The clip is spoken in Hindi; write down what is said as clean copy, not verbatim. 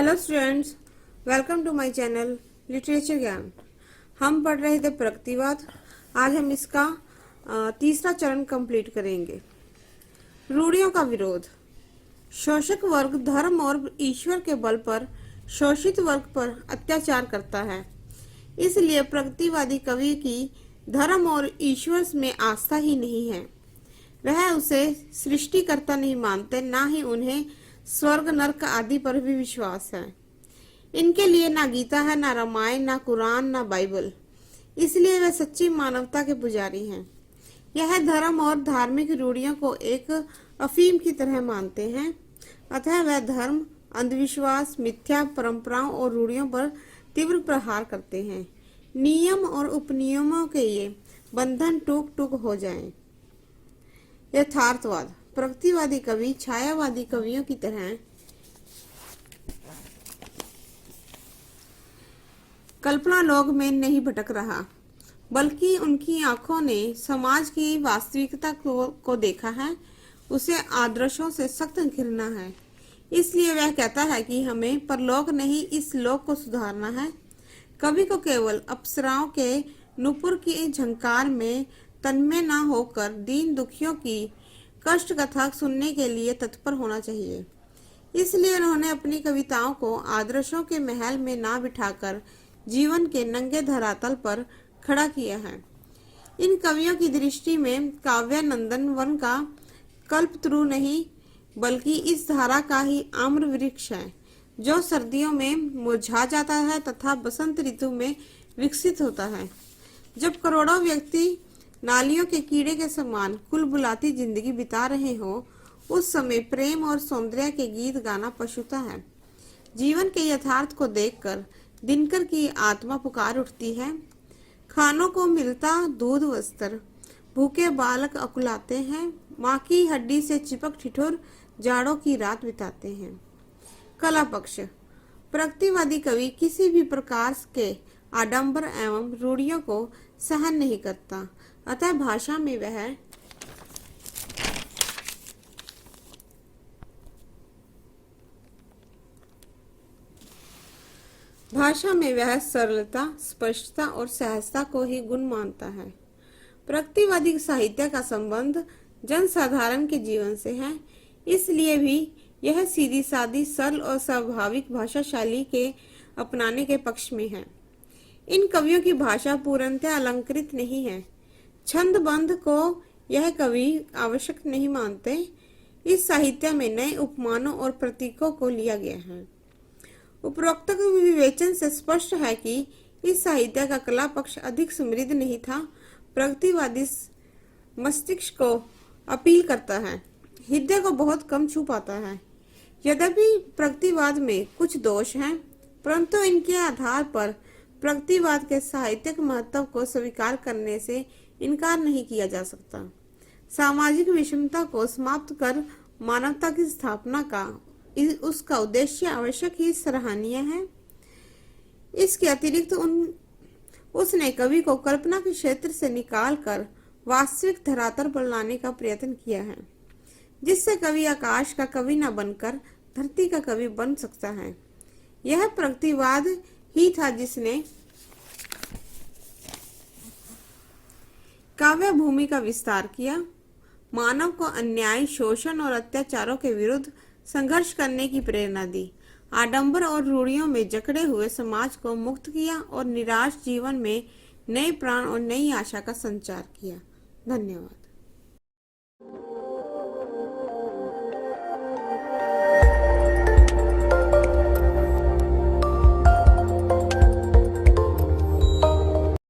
Hello students, welcome to my channel literature Gyan. हम पढ़ रहे थे प्रगतिवाद। आज हम इसका तीसरा चरण कंप्लीट करेंगे। रूढ़ियों का विरोध। शोषक वर्ग धर्म और ईश्वर के बल पर शोषित वर्ग पर अत्याचार करता है। इसलिए प्रगतिवादी कवि की धर्म और ईश्वर में आस्था ही नहीं है। वह उसे सृष्टिकर्ता नहीं मानते, ना ही उन्हें स्वर्ग नरक आदि पर भी विश्वास है। इनके लिए ना गीता है, ना रामायण, ना कुरान, ना बाइबल। इसलिए वे सच्ची मानवता के पुजारी हैं। यह धर्म और धार्मिक रूढ़ियों को एक अफीम की तरह मानते हैं। अतः वह धर्म, अंधविश्वास, मिथ्या परंपराओं और रूढ़ियों पर तीव्र प्रहार करते हैं। नियम और उपनियमों के ये बंधन टूक टूक हो जाएं। यथार्थवाद। प्रगतिवादी कवि छायावादी कवियों की तरह कल्पना लोक में नहीं भटक रहा, बल्कि उनकी आंखों ने समाज की वास्तविकता को देखा है। उसे आदर्शों से सख्त घृणा है। इसलिए वह कहता है कि हमें परलोक नहीं, इस लोक को सुधारना है। कवि को केवल अप्सराओं के नूपुर की झंकार में तन्मय न होकर दीन दुखियों की कष्ट कथा सुनने के लिए तत्पर होना चाहिए। इसलिए उन्होंने अपनी कविताओं को आदर्शों के महल में ना बिठाकर जीवन के नंगे धरातल पर खड़ा किया है। इन कवियों की दृष्टि में काव्य नंदनवन का कल्पतरु नहीं, बल्कि इस धारा का ही आम्र वृक्ष है, जो सर्दियों में मुरझा जाता है तथा बसंत ऋतु में विकसित होता है। जब करोड़ों व्यक्ति नालियों के कीड़े के समान कुलबुलाती जिंदगी बिता रहे हो, उस समय प्रेम और सौंदर्य के गीत गाना पशुता है। जीवन के यथार्थ को देखकर दिनकर की आत्मा पुकार उठती है। खानों को मिलता दूध वस्त्र, भूखे बालक अकुलाते हैं। माँ की हड्डी से चिपक ठिठुर जाड़ों की रात बिताते हैं। कला पक्ष। प्रगतिवादी कवि किसी भी प्रकार के आडंबर एवं रूढ़ियों को सहन नहीं करता। अतः भाषा में वह सरलता, स्पष्टता और सहजता को ही गुण मानता है। प्रगतिवादी साहित्य का संबंध जनसाधारण के जीवन से है। इसलिए भी यह सीधी सादी, सरल और स्वाभाविक भाषा शैली के अपनाने के पक्ष में है। इन कवियों की भाषा पूर्णतः अलंकृत नहीं है। छंद बंध को यह कवि आवश्यक नहीं मानते। इस साहित्य में नए उपमानों और प्रतीकों को लिया गया है। उपरोक्त विवेचन से स्पष्ट है कि इस साहित्य का कला पक्ष अधिक समृद्ध नहीं था। प्रगतिवादी मस्तिष्क को अपील करता है, हृदय को बहुत कम छू पाता है। यद्यपि प्रगतिवाद में कुछ दोष हैं, परंतु इनके आधार पर प्रगतिवाद के साहित्यिक महत्व को स्वीकार करने से इनकार नहीं किया जा सकता। सामाजिक विषमता को समाप्त कर मानवता की स्थापना का उसका उद्देश्य आवश्यक ही सराहनीय है। इसके अतिरिक्त उसने कवि को कल्पना के क्षेत्र से निकालकर वास्तविक धरातल पर लाने का प्रयत्न किया है, जिससे कवि आकाश का कवि न बनकर धरती का कवि बन सकता है। यह प्रगतिवाद ही था जिसने काव्य भूमि का विस्तार किया, मानव को अन्याय, शोषण और अत्याचारों के विरुद्ध संघर्ष करने की प्रेरणा दी, आडंबर और रूढ़ियों में जकड़े हुए समाज को मुक्त किया और निराश जीवन में नए प्राण और नई आशा का संचार किया। धन्यवाद।